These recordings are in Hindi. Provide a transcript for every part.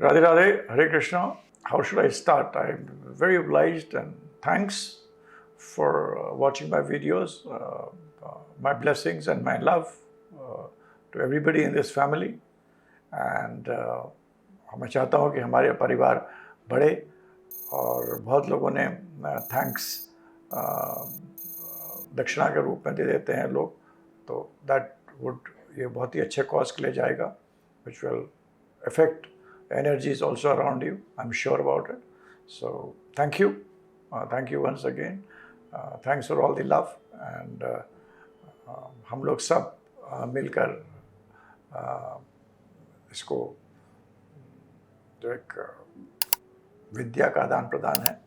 Radhe Radhe, Hare Krishna. How should I start? I'm very obliged and thanks for watching my videos. My blessings and my love to everybody in this family. And मैं चाहता हूँ कि हमारे परिवार बढ़े और बहुत लोगों ने थैंक्स दक्षिणा के रूप में दे देते हैं लोग, तो दैट वुड ये बहुत ही अच्छे कॉज के लिए जाएगा, which will affect energies also around you. I'm sure about it. So thank you once again. Thanks for all the love and हम लोग सब मिलकर इसको जो एक विद्या का आदान प्रदान है,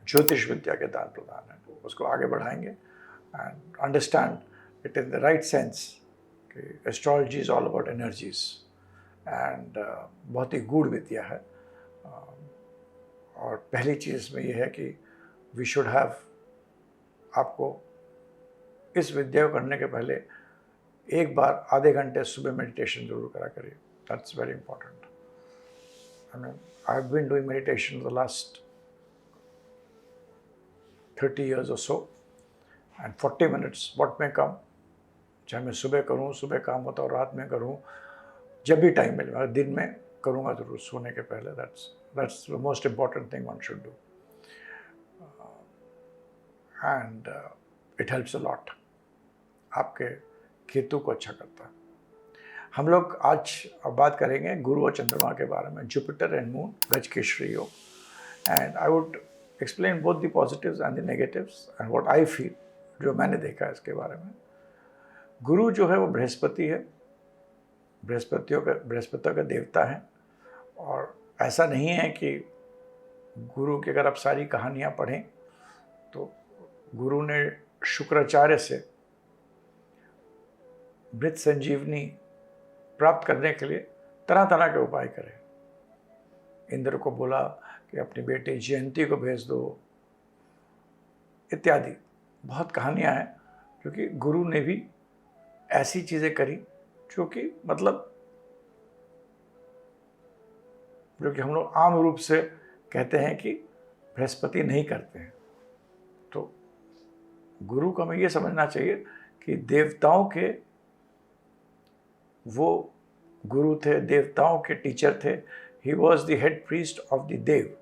ज्योतिष विद्या के आदान प्रदान है, उसको आगे बढ़ाएंगे and understand it in the right sense कि astrology is all about energies. And बहुत ही गूढ़ विद्या है। और पहली चीज़ इसमें यह है कि वी शुड हैव, आपको इस विद्या को करने के पहले एक बार आधे घंटे सुबह मेडिटेशन जरूर करा करिए। That's very important. I mean I have been doing meditation the last 30 years or so and 40 minutes what may come, चाहे मैं सुबह करूँ, सुबह काम होता और रात में करूँ, जब भी टाइम मिले, दिन में करूँगा जरूर सोने के पहले। That's the most important thing one should do and it helps a lot. आपके केतु को अच्छा करता है। हम लोग आज अब बात करेंगे गुरु और चंद्रमा के बारे में, जुपिटर एंड मून, गजकेसरी योग, and I would explain both the positives and the negatives and what I feel, जो मैंने देखा है इसके बारे में। गुरु जो है वो बृहस्पति है, बृहस्पतियों का देवता है। और ऐसा नहीं है कि गुरु की अगर आप सारी कहानियाँ पढ़ें तो गुरु ने शुक्राचार्य से मृत संजीवनी प्राप्त करने के लिए तरह तरह के उपाय करे। इंद्र को बोला कि अपनी बेटी जयंती को भेज दो, इत्यादि बहुत कहानियाँ हैं, क्योंकि गुरु ने भी ऐसी चीज़ें करी जो कि मतलब जो कि हम लोग आम रूप से कहते हैं कि बृहस्पति नहीं करते हैं। तो गुरु को हमें ये समझना चाहिए कि देवताओं के वो गुरु थे, देवताओं के टीचर थे। He was the head priest of the dev.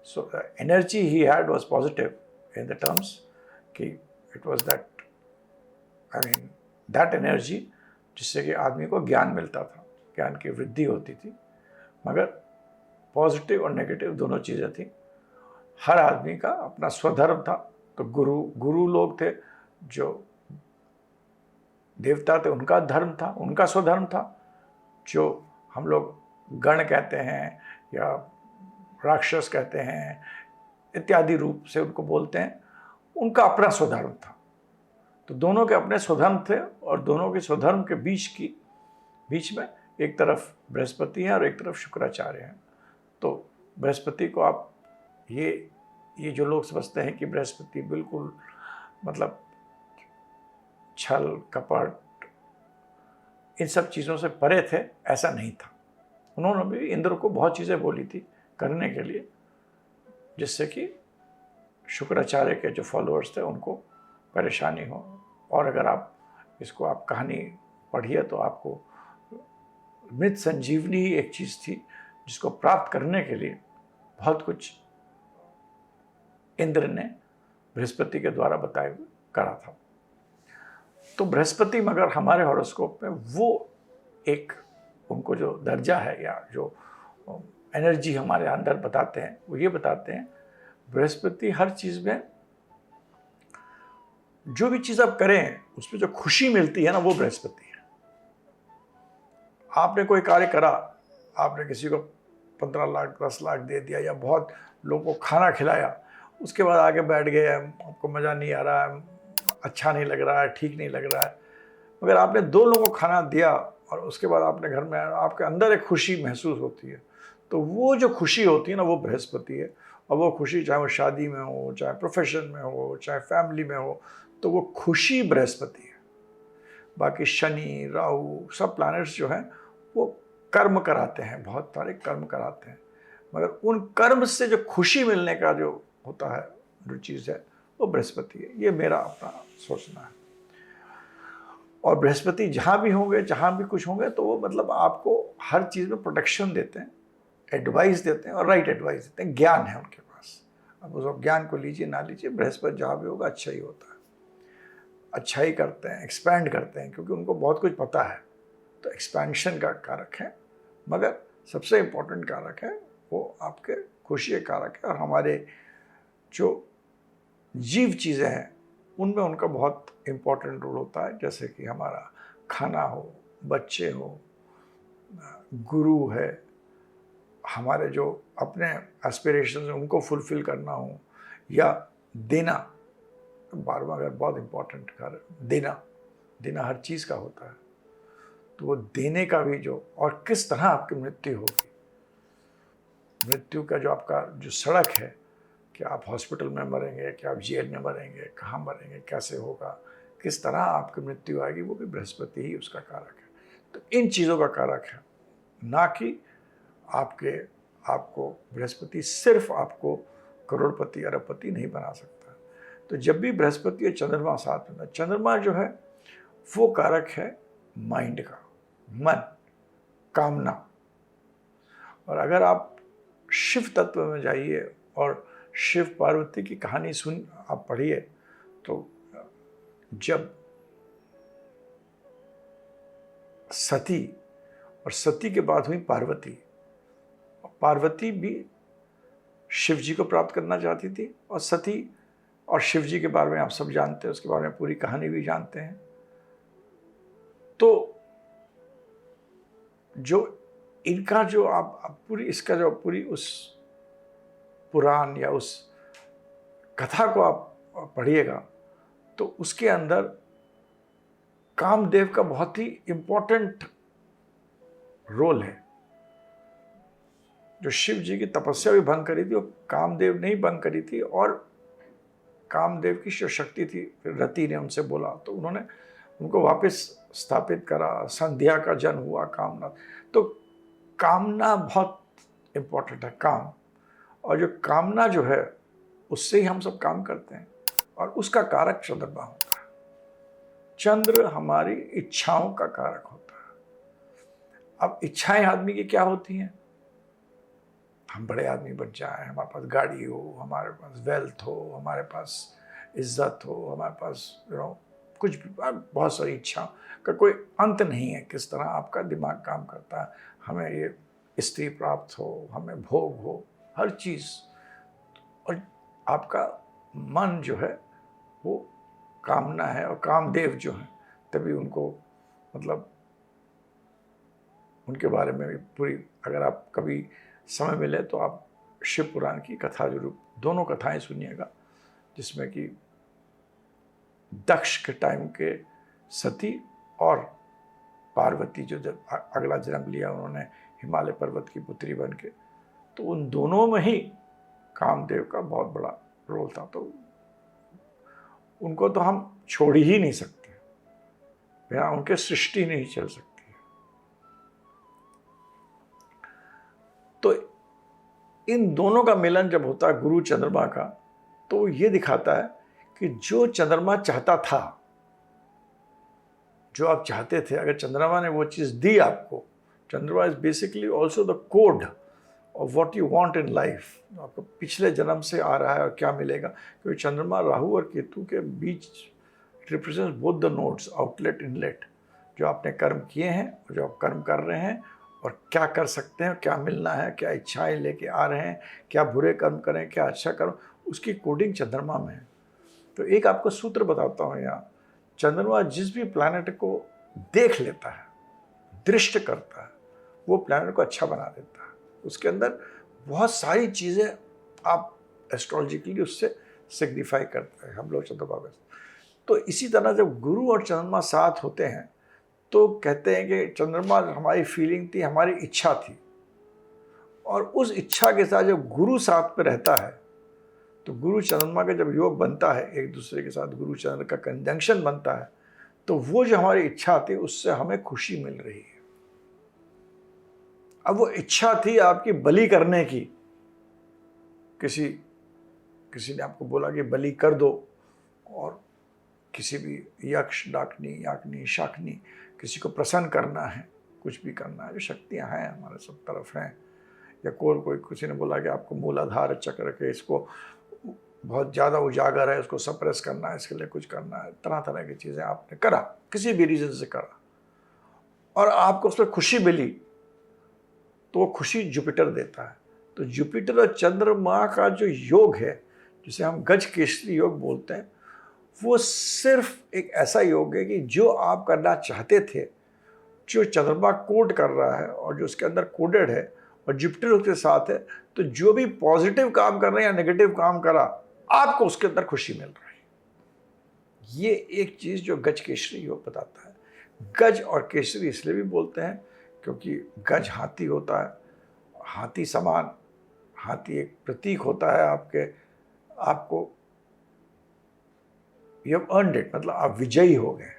So energy he had was positive in the terms कि it was that, I mean that energy जिससे कि आदमी को ज्ञान मिलता था, ज्ञान की वृद्धि होती थी। मगर पॉजिटिव और नेगेटिव दोनों चीज़ें थी। हर आदमी का अपना स्वधर्म था। तो गुरु लोग थे, जो देवता थे, उनका धर्म था, उनका स्वधर्म था। जो हम लोग गण कहते हैं या राक्षस कहते हैं इत्यादि रूप से उनको बोलते हैं, उनका अपना स्वधर्म था। तो दोनों के अपने स्वधर्म थे और दोनों के स्वधर्म के बीच में एक तरफ बृहस्पति है और एक तरफ शुक्राचार्य हैं। तो बृहस्पति को आप ये जो लोग समझते हैं कि बृहस्पति बिल्कुल मतलब छल कपट इन सब चीज़ों से परे थे, ऐसा नहीं था। उन्होंने भी इंद्र को बहुत चीज़ें बोली थी करने के लिए, जिससे कि शुक्राचार्य के जो फॉलोअर्स थे उनको परेशानी हो। और अगर आप इसको आप कहानी पढ़िए तो आपको मृत संजीवनी ही एक चीज़ थी जिसको प्राप्त करने के लिए बहुत कुछ इंद्र ने बृहस्पति के द्वारा बताए हुए करा था। तो बृहस्पति मगर हमारे हॉरोस्कोप में वो एक उनको जो दर्जा है या जो एनर्जी हमारे अंदर बताते हैं, वो ये बताते हैं बृहस्पति हर चीज़ में, जो भी चीज़ आप करें उसमें जो खुशी मिलती है ना, वो बृहस्पति है। आपने कोई कार्य करा, आपने किसी को 15 लाख 10 लाख दे दिया या बहुत लोगों को खाना खिलाया, उसके बाद आके बैठ गए, आपको मज़ा नहीं आ रहा है, अच्छा नहीं लग रहा है, ठीक नहीं लग रहा है, मगर आपने 2 लोगों को खाना दिया और उसके बाद आपने घर में आया, आपके अंदर एक खुशी महसूस होती है। तो वो जो खुशी होती है ना, वो बृहस्पति है। और वो खुशी चाहे वो शादी में हो, चाहे प्रोफेशन में हो, चाहे फैमिली में हो, तो वो खुशी बृहस्पति है। बाकी शनि राहु सब प्लैनेट्स जो हैं वो कर्म कराते हैं, बहुत सारे कर्म कराते हैं, मगर उन कर्म से जो खुशी मिलने का जो होता है, जो चीज़ है, वो बृहस्पति है। ये मेरा अपना सोचना है। और बृहस्पति जहाँ भी होंगे, जहाँ भी कुछ होंगे, तो वो मतलब आपको हर चीज़ में प्रोटेक्शन देते हैं, एडवाइस देते हैं और राइट एडवाइस देते हैं। ज्ञान है उनके पास। अब उस ज्ञान को लीजिए ना लीजिए, बृहस्पति जहाँ भी होगा अच्छा ही होता है, अच्छा ही करते हैं, एक्सपैंड करते हैं, क्योंकि उनको बहुत कुछ पता है। तो एक्सपेंशन का कारक है, मगर सबसे इम्पोर्टेंट कारक है वो आपके खुशी के कारक है। और हमारे जो जीव चीज़ें हैं उनमें उनका बहुत इम्पोर्टेंट रोल होता है, जैसे कि हमारा खाना हो, बच्चे हो, गुरु है, हमारे जो अपने एस्पिरेशंस हैं उनको फुलफिल करना हो, या देना। बार बार अगर बहुत इम्पोर्टेंट कर देना, देना हर चीज़ का होता है। तो वो देने का भी जो, और किस तरह आपकी मृत्यु होगी, मृत्यु का जो आपका जो सड़क है, कि आप हॉस्पिटल में मरेंगे, कि आप जेल में मरेंगे, कहाँ मरेंगे, कैसे होगा, किस तरह आपकी मृत्यु आएगी, वो भी बृहस्पति ही उसका कारक है। तो इन चीज़ों का कारक है, ना कि आपको बृहस्पति सिर्फ आपको करोड़पति अरबपति नहीं बना सकता। तो जब भी बृहस्पति और चंद्रमा साथ में, चंद्रमा जो है वो कारक है माइंड का, मन, कामना। और अगर आप शिव तत्व में जाइए और शिव पार्वती की कहानी आप पढ़िए, तो जब सती, और सती के बाद हुई पार्वती, पार्वती भी शिव जी को प्राप्त करना चाहती थी, और सती और शिव जी के बारे में आप सब जानते हैं, उसके बारे में पूरी कहानी भी जानते हैं। तो जो इनका जो आप पूरी, इसका जो पूरी उस पुराण या उस कथा को आप पढ़िएगा, तो उसके अंदर कामदेव का बहुत ही इम्पोर्टेंट रोल है। जो शिव जी की तपस्या भी भंग करी थी, वो कामदेव ने ही भंग करी थी। और कामदेव की जो शक्ति थी, फिर रति ने उनसे बोला, तो उन्होंने उनको वापस स्थापित करा, संध्या का जन्म हुआ कामना। तो कामना बहुत इम्पोर्टेंट है, काम। और जो कामना जो है, उससे ही हम सब काम करते हैं, और उसका कारक चंद्रमा होता है। चंद्र हमारी इच्छाओं का कारक होता है। अब इच्छाएं आदमी की क्या होती हैं? हम बड़े आदमी बन जाएं, हमारे पास गाड़ी हो, हमारे पास वेल्थ हो, हमारे पास इज्जत हो, हमारे पास कुछ भी, बहुत सारी इच्छा का कोई अंत नहीं है। किस तरह आपका दिमाग काम करता है, हमें ये स्त्री प्राप्त हो, हमें भोग हो, हर चीज़। और आपका मन जो है वो कामना है, और कामदेव जो है, तभी उनको मतलब उनके बारे में भी पूरी, अगर आप कभी समय मिले तो आप शिव पुराण की कथा जरूर, दोनों कथाएं सुनिएगा, जिसमें कि दक्ष के टाइम के सती और पार्वती जो जब अगला जन्म लिया उन्होंने हिमालय पर्वत की पुत्री बन के, तो उन दोनों में ही कामदेव का बहुत बड़ा रोल था। तो उनको तो हम छोड़ ही नहीं सकते, बिना उनके सृष्टि नहीं चल सकती। तो इन दोनों का मिलन जब होता है गुरु चंद्रमा का, तो ये दिखाता है कि जो चंद्रमा चाहता था, जो आप चाहते थे, अगर चंद्रमा ने वो चीज़ दी आपको, चंद्रमा is basically also the code of what you want in life. आपको पिछले जन्म से आ रहा है और क्या मिलेगा, क्योंकि चंद्रमा राहु और केतु के बीच represents both the nodes, outlet inlet, जो आपने कर्म किए हैं और जो आप कर्म कर रहे हैं, और क्या कर सकते हैं, क्या मिलना है, क्या इच्छाएं लेके आ रहे हैं, क्या बुरे कर्म करें, क्या अच्छा कर्म, उसकी कोडिंग चंद्रमा में है। तो एक आपको सूत्र बताता हूँ यहाँ, चंद्रमा जिस भी प्लैनेट को देख लेता है, दृष्ट करता है, वो प्लैनेट को अच्छा बना देता है। उसके अंदर बहुत सारी चीज़ें आप एस्ट्रोलॉजिकली उससे सिग्निफाई करते हैं हम लोग चंद्रमा में। तो इसी तरह जब गुरु और चंद्रमा साथ होते हैं, तो कहते हैं कि चंद्रमा हमारी फीलिंग थी, हमारी इच्छा थी, और उस इच्छा के साथ जब गुरु साथ पे रहता है, तो गुरु चंद्रमा का जब योग बनता है, एक दूसरे के साथ गुरु चंद्र का कंजंक्शन बनता है, तो वो जो हमारी इच्छा थी उससे हमें खुशी मिल रही है। अब वो इच्छा थी आपकी बलि करने की, किसी ने आपको बोला कि बलि कर दो, और किसी भी यक्ष, डाकनी, याकनी, शाकनी, किसी को प्रसन्न करना है, कुछ भी करना है, जो शक्तियां हैं हमारे सब तरफ हैं, या कोई किसी ने बोला कि आपको मूलाधार चक्र के इसको बहुत ज़्यादा उजागर है, उसको सप्रेस करना है, इसके लिए कुछ करना है, तरह तरह की चीज़ें आपने करा, किसी भी रीज़न से करा, और आपको उस पर खुशी मिली, तो वो खुशी जुपिटर देता है। तो जुपिटर और चंद्रमा का जो योग है, जिसे हम गज केसरी योग बोलते हैं, वो सिर्फ एक ऐसा योग है कि जो आप करना चाहते थे, जो चंद्रमा कोड कर रहा है और जो उसके अंदर कोडेड है, और जुपिटर उसके साथ है, तो जो भी पॉजिटिव काम कर रहे हैं या नेगेटिव काम करा, आपको उसके अंदर खुशी मिल रही है। ये एक चीज़ जो गज केसरी योग बताता है। गज और केसरी इसलिए भी बोलते हैं क्योंकि गज हाथी होता है, हाथी समान, हाथी एक प्रतीक होता है आपको यू हैव अर्नड इट, मतलब आप विजयी हो गए।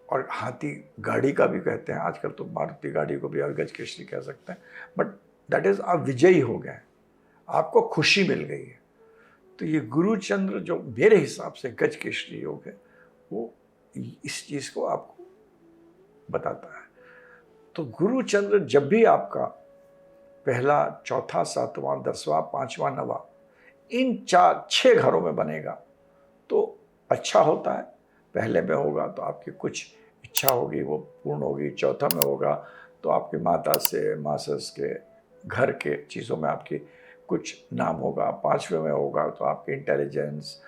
और हाथी गाड़ी का भी कहते हैं, आजकल तो मारुति गाड़ी को भी और गज केसरी कह सकते हैं, बट दैट इज आप विजयी हो गए, आपको खुशी मिल गई है। तो ये गुरु चंद्र जो मेरे हिसाब से गज केसरी योग है, वो इस चीज़ को आपको बताता है। तो गुरु चंद्र जब भी आपका पहला, चौथा, सातवां, 10वां, 5वां, 9वां, इन 4-6 घरों में बनेगा तो अच्छा होता है। पहले में होगा तो आपकी कुछ इच्छा होगी वो पूर्ण होगी, चौथा में होगा तो आपकी माता से, मासस के, घर के चीज़ों में आपकी कुछ नाम होगा, 5वें में होगा तो आपकी इंटेलिजेंस,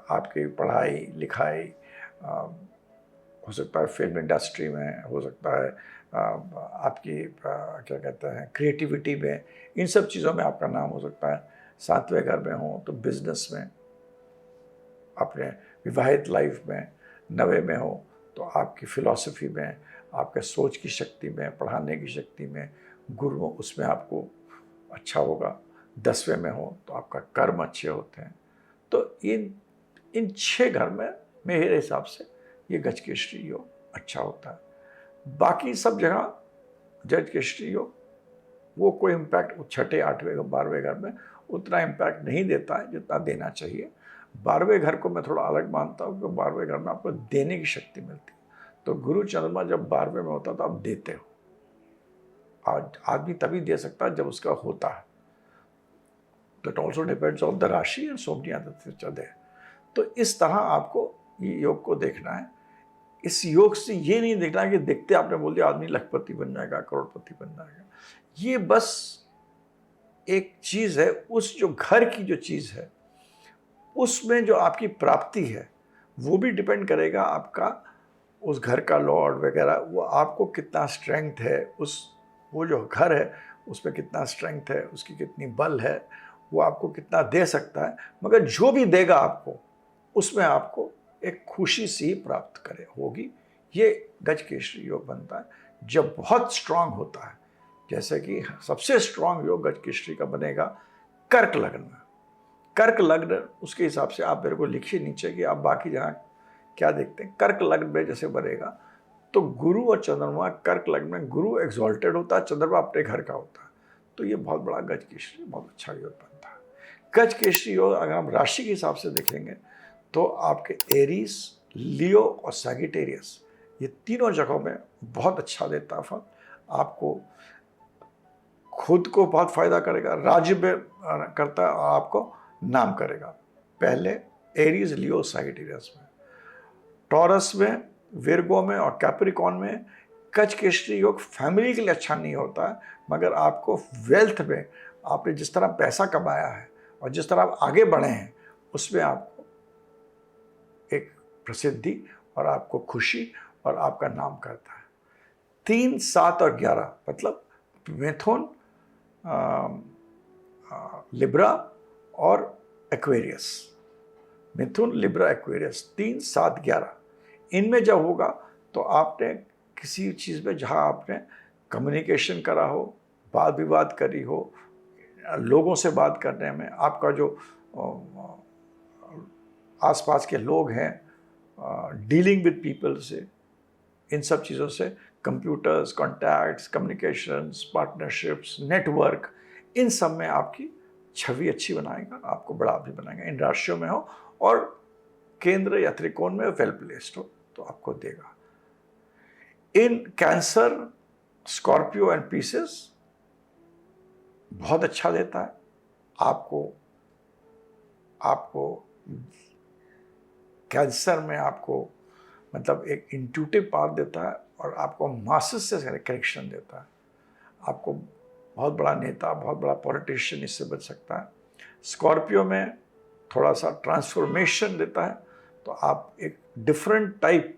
आपकी पढ़ाई लिखाई, हो सकता है फिल्म इंडस्ट्री में, हो सकता है आपकी क्या कहते हैं क्रिएटिविटी में, इन सब चीज़ों में आपका नाम हो सकता है। 7वें घर में हो तो बिजनेस में, अपने विवाहित लाइफ में। 9वें में हो तो आपकी फिलॉसफी में, आपके सोच की शक्ति में, पढ़ाने की शक्ति में, गुरु उसमें आपको अच्छा होगा। 10वें में हो तो आपका कर्म अच्छे होते हैं। तो इन 6 घर में मेरे हिसाब से ये गज केसरी योग अच्छा होता है। बाकी सब जगह गज केसरी योग वो कोई इम्पैक्ट 6ठे, 8वें, 12वें घर में उतना इम्पैक्ट नहीं देता है जितना देना चाहिए। 12वें घर को मैं थोड़ा अलग मानता हूँ क्योंकि 12वें घर में आपको देने की शक्ति मिलती है। तो गुरु चंद्रमा जब 12वें में होता है तो आप देते हो। आज आदमी तभी दे सकता है जब उसका होता है। That also depends on the राशि एंड सो मेनी अदर चीजें। तो इस तरह आपको ये योग को देखना है। इस योग से ये नहीं देखना कि देखते आपने बोल दिया आदमी लखपति बन जाएगा, करोड़पति बन जाएगा। ये बस एक चीज है, उस जो घर की जो चीज है उसमें जो आपकी प्राप्ति है वो भी डिपेंड करेगा आपका उस घर का लॉर्ड वगैरह, वो आपको कितना स्ट्रेंथ है, वो जो घर है उसमें कितना स्ट्रेंथ है, उसकी कितनी बल है, वो आपको कितना दे सकता है। मगर जो भी देगा आपको उसमें आपको एक खुशी सी प्राप्त करे होगी। ये गज केसरी योग बनता है जब बहुत स्ट्रांग होता है। जैसे कि सबसे स्ट्रांग योग गज केसरी का बनेगा कर्क लग्न में। कर्क लग्न उसके हिसाब से आप मेरे को लिखिए नीचे कि आप बाकी जहाँ क्या देखते हैं। कर्क लग्न में जैसे बनेगा तो गुरु और चंद्रमा, कर्क लग्न में गुरु एक्सॉल्टेड होता है, चंद्रमा अपने घर का होता है। तो ये बहुत बड़ा गज केसरी, बहुत अच्छा योग बनता है। गज केसरी योग अगर हम राशि के हिसाब से देखेंगे तो आपके एरीज, लियो और सैगिटेरियस, ये तीनों जगहों में बहुत अच्छा देता है फल। आपको खुद को बहुत फायदा करेगा, राज्य में करता है और आपको नाम करेगा। पहले एरीज, लियो, सैगिटेरियस में। टॉरस में, विर्गो में और कैप्रिकॉन में गज केसरी योग फैमिली के लिए अच्छा नहीं होता है, मगर आपको वेल्थ में आपने जिस तरह पैसा कमाया है और जिस तरह आप आगे बढ़े हैं उसमें आपको एक प्रसिद्धि और आपको खुशी और आपका नाम करता है। 3, 7 और 11 मतलब मिथुन, लिब्रा और एक्वेरियस। मिथुन, लिब्रा, एक्वेरियस 3, 7, 11 इनमें जब होगा तो आपने किसी चीज़ में जहाँ आपने कम्युनिकेशन करा हो, वाद विवाद करी हो, लोगों से बात करने में आपका जो आसपास के लोग हैं, डीलिंग विद पीपल से, इन सब चीज़ों से computers, contacts, communications, partnerships, network, इन सब में आपकी छवि अच्छी बनाएगा, आपको बड़ा आदमी बनाएगा। इन राशियों में हो और केंद्र या त्रिकोण में वेल प्लेस्ड हो तो आपको देगा। इन कैंसर, स्कॉर्पियो एंड पीसेस बहुत अच्छा देता है आपको कैंसर में आपको मतलब एक इंट्यूटिव पावर देता है और आपको मासेस से कनेक्शन देता है। आपको बहुत बड़ा नेता, बहुत बड़ा पॉलिटिशियन इससे बच सकता है। स्कॉर्पियो में थोड़ा सा ट्रांसफॉर्मेशन देता है, तो आप एक डिफरेंट टाइप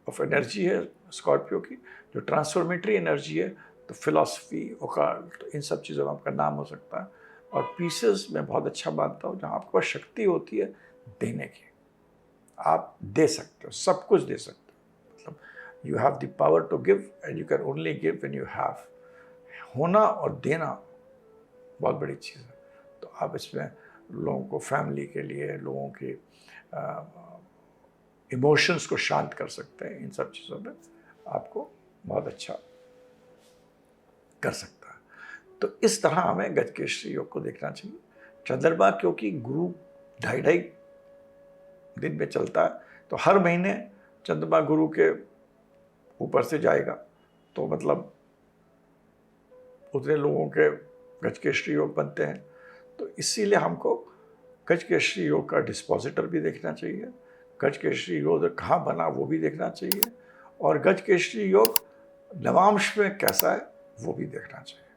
ऑफ एनर्जी है स्कॉर्पियो की, जो ट्रांसफॉर्मेटरी एनर्जी है। तो फिलॉसफी, ओकल्ट, तो इन सब चीज़ों में आपका नाम हो सकता है। और पीसेस में बहुत अच्छा मानता हूँ, जहाँ आपके पास शक्ति होती है देने की, आप दे सकते हो, सब कुछ दे सकते हो। मतलब you have the power to give and you can only give when you have. होना और देना बहुत बड़ी चीज़ है। तो आप इसमें लोगों को, फैमिली के लिए, लोगों के इमोशंस को शांत कर सकते हैं। इन सब चीज़ों में आपको बहुत अच्छा कर सकता है। तो इस तरह हमें गजकेसरी योग को देखना चाहिए। चंद्रमा क्योंकि गुरु 2.5 दिन में चलता है, तो हर महीने चंद्रमा गुरु के ऊपर से जाएगा, तो मतलब उतने लोगों के गजकेसरी योग बनते हैं। तो इसीलिए हमको गजकेसरी योग का डिस्पोजिटर भी देखना चाहिए, गजकेसरी योग कहाँ बना वो भी देखना चाहिए, और गजकेसरी योग नवांश में कैसा है वो भी देखना चाहिए।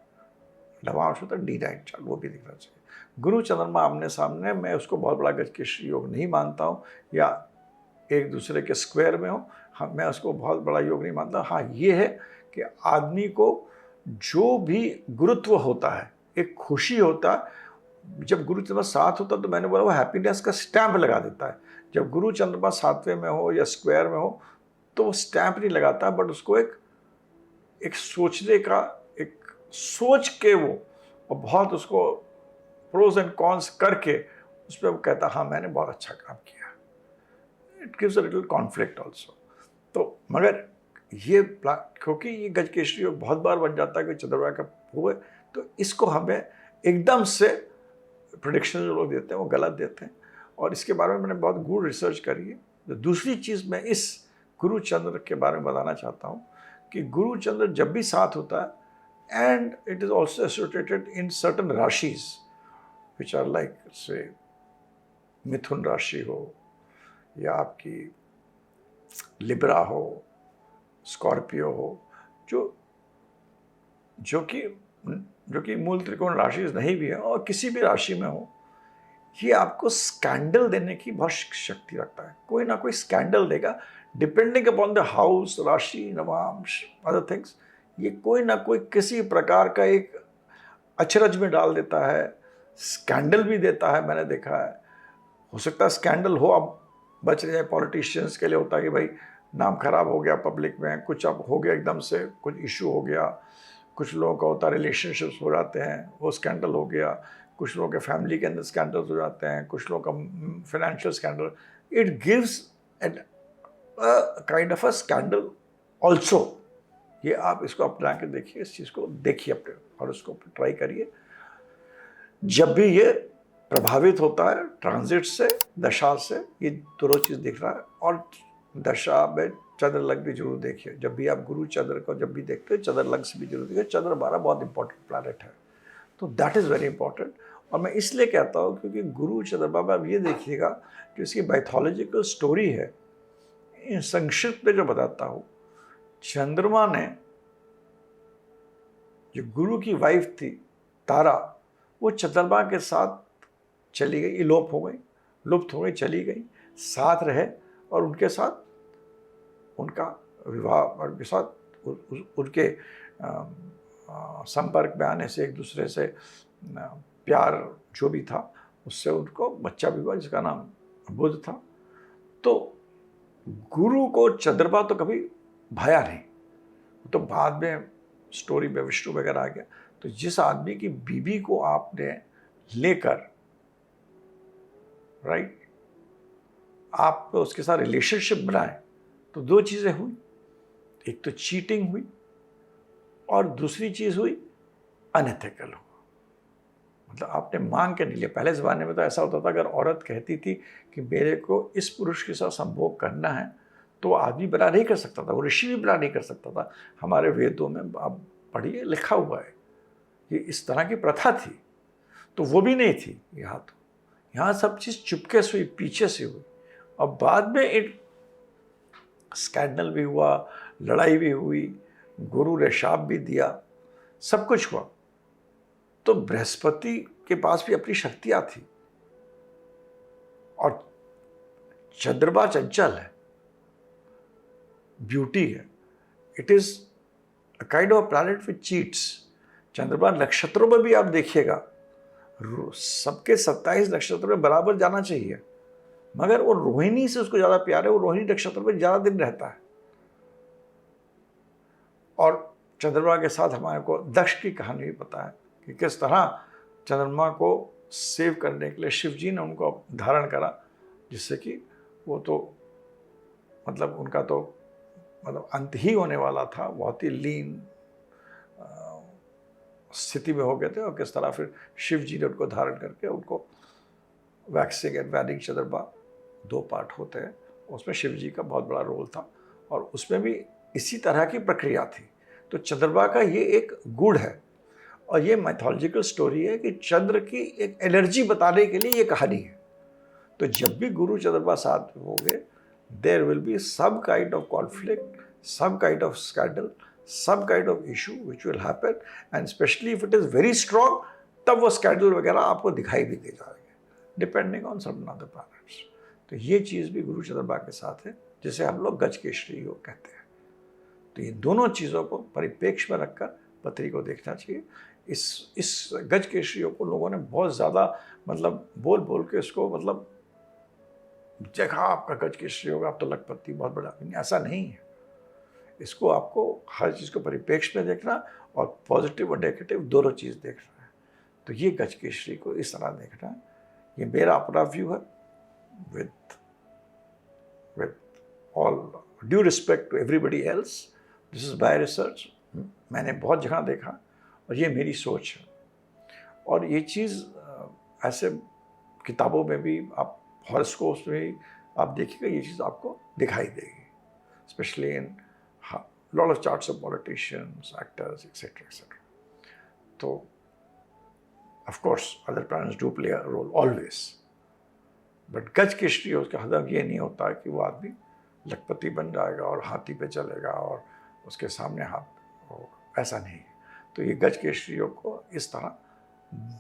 नवांश होता है D9 चार्ट, वो भी देखना चाहिए। गुरु चंद्रमा आमने सामने, मैं उसको बहुत बड़ा गजकेसरी योग नहीं मानता हूँ, या एक दूसरे के स्क्वायर में हो, हाँ, मैं उसको बहुत बड़ा योग नहीं मानता। हाँ, ये है कि आदमी को जो भी गुरुत्व होता है, एक खुशी होता है, जब गुरु चंद्रमा साथ होता है तो मैंने बोला वो हैप्पीनेस का स्टैंप लगा देता है। जब गुरु चंद्रमा सातवें में हो या स्क्वायर में हो तो वो स्टैंप नहीं लगाता, बट उसको एक सोचने का, एक सोच के वो, और बहुत उसको प्रोज एंड कॉन्स करके उस पर वो कहता हाँ मैंने बहुत अच्छा काम किया। It gives a little conflict also. तो मगर ये क्योंकि ये गजकेसरी योग बहुत बार बन जाता है कि चंद्रमा का हुए, तो इसको हमें एकदम से प्रेडिक्शन जो लोग देते हैं वो गलत देते हैं। और इसके बारे में मैंने बहुत गूढ़ रिसर्च करी है। तो दूसरी चीज़ मैं इस गुरु चंद्र के बारे में बताना चाहता हूँ कि गुरु चंद्र जब भी साथ होता है, and it is also associated in certain राशिज विच आर लाइक से मिथुन राशि हो, या आपकी लिब्रा हो, स्कॉर्पियो हो, जो कि मूल त्रिकोण राशि नहीं भी है, और किसी भी राशि में हो, ये आपको स्कैंडल देने की बहुत शक्ति रखता है। कोई ना कोई स्कैंडल देगा, डिपेंडिंग अपॉन द हाउस, राशि, नवांश, अदर थिंग्स। ये कोई ना कोई किसी प्रकार का एक अचरज में डाल देता है, स्कैंडल भी देता है, मैंने देखा है। हो सकता है स्कैंडल हो, अब बच रहे हैं पॉलिटिशियंस के लिए होता है कि भाई नाम खराब हो गया पब्लिक में, कुछ अब हो गया, एकदम से कुछ इशू हो गया, कुछ लोगों का होता है रिलेशनशिप्स हो जाते हैं, वो स्कैंडल हो गया, कुछ लोगों के फैमिली के अंदर स्कैंडल्स हो जाते हैं, कुछ लोगों का financial scandal. It gives an kind of a scandal also. ये आप इसको अपना के देखिए, इस चीज़ को देखिए अपने, और उसको ट्राई करिए। जब भी ये प्रभावित होता है ट्रांजिट से, दशा से, ये दोनों चीज़ दिख रहा है। और दशा में चंद्र लग भी जरूर देखिए। जब भी आप गुरु चंद्र को जब भी देखते हैं, चंद्र लग से भी जरूर देखिए। चंद्र हमारा बहुत इंपॉर्टेंट प्लैनेट है, तो दैट इज़ वेरी इंपॉर्टेंट। और मैं इसलिए कहता हूँ क्योंकि गुरु चंद्रमा में आप ये देखिएगा कि इसकी मैथोलॉजिकल स्टोरी है, इन संक्षिप्त में जो बताता हूँ। चंद्रमा ने, जो गुरु की वाइफ थी तारा, वो चंद्रमा के साथ चली गई, लुप्त हो गई, चली गई, साथ रहे, और उनके साथ उनका विवाह, और उनके साथ उनके संपर्क में आने से, एक दूसरे से प्यार जो भी था, उससे उनको बच्चा भी हुआ जिसका नाम बुध था। तो गुरु को चंद्रमा तो कभी भाया नहीं, तो बाद में स्टोरी में विष्णु वगैरह आ गया। तो जिस आदमी की बीबी को आपने लेकर, राइट, आप उसके साथ रिलेशनशिप बनाए, तो दो चीज़ें हुई। एक तो चीटिंग हुई, और दूसरी चीज़ हुई अनएथिकल हुआ। मतलब आपने मांग के नहीं लिया। पहले ज़माने में तो ऐसा होता था, अगर औरत कहती थी कि मेरे को इस पुरुष के साथ संभोग करना है, तो आदमी बना नहीं कर सकता था, वो ऋषि भी बना नहीं कर सकता था। हमारे वेदों में आप पढ़िए लिखा हुआ है कि इस तरह की प्रथा थी। तो वो भी नहीं थी यहाँ। तो यहाँ सब चीज़ चुपके से हुई, पीछे से हुई। और बाद में एक स्कैंडल भी हुआ, लड़ाई भी हुई, गुरु ने शाप भी दिया, सब कुछ हुआ। तो बृहस्पति के पास भी अपनी शक्तियां थी और चंद्रमा चंचल है, ब्यूटी है। It is a kind of planet which cheats. चंद्रमा नक्षत्रों में भी आप देखिएगा, सबके 27 नक्षत्रों में बराबर जाना चाहिए, मगर वो रोहिणी से उसको ज्यादा प्यार है, वो रोहिणी नक्षत्र में ज्यादा दिन रहता है। और चंद्रमा के साथ हमारे को दक्ष की कहानी भी पता है कि किस तरह चंद्रमा को सेव करने के लिए शिव जी ने उनको धारण करा, जिससे कि वो तो मतलब उनका तो मतलब अंत ही होने वाला था, बहुत ही लीन स्थिति में हो गए थे। और किस तरह फिर शिव जी ने उनको धारण करके उनको वैक्सिंग एंड वैनिंग चंद्रमा 2 पार्ट होते हैं, उसमें शिव जी का बहुत बड़ा रोल था और उसमें भी इसी तरह की प्रक्रिया थी। तो चंद्रमा का ये एक गुण है और ये मैथोलॉजिकल स्टोरी है कि चंद्र की एक एनर्जी बताने के लिए ये कहानी है। तो जब भी गुरु चंद्रमा साथ होंगे, there will be some kind of conflict, some kind of scandal, some kind of issue which will happen, and specially if it is very strong, तब वो स्कैंडल वगैरह आपको दिखाई भी दे जाएंगे, depending on some other planets. तो ये चीज़ भी गुरु चंद्रमा के साथ है, जिसे हम लोग गज केसरी योग कहते हैं। तो ये दोनों चीज़ों को परिप्रेक्ष्य में रखकर पत्री को देखना चाहिए। इस गज केसरी योग को लोगों ने बहुत ज़्यादा मतलब बोल बोल के इसको मतलब जगह आपका गज केसरी योग, आप तो लखपति बहुत बड़ा, ऐसा नहीं है। इसको आपको हर चीज़ को परिप्रेक्ष्य में देखना और पॉजिटिव और नेगेटिव दोनों चीज़ देखना है। तो ये गज केसरी को इस तरह देखना है। ये मेरा अपना व्यू है, with all due respect to everybody else, this is my research। मैंने बहुत जगह देखा और ये मेरी सोच है। और ये चीज़ ऐसे किताबों में भी आप हॉरोस्कोप्स में भी आप देखिएगा, ये चीज़ आपको दिखाई देगी, specially in lot of charts of politicians, actors, etcetera etcetera. तो of course other planets do play a role always, but Gaj Kesari उसका हदम ये नहीं होता कि वो आदमी लखपति बन जाएगा और हाथी पे चलेगा और उसके सामने हाथ हो, ऐसा नहीं है। तो ये गज केसरी योग को इस तरह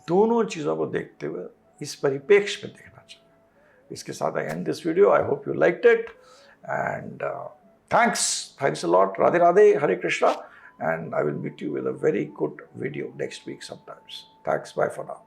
दोनों चीज़ों को देखते हुए इस परिप्रेक्ष्य में देखना चाहिए। इसके साथ I end this video. I hope you liked it and thanks a lot. Radhe Radhe, Hare Krishna, and I will meet you with a very good video next week sometimes. Thanks, bye for now.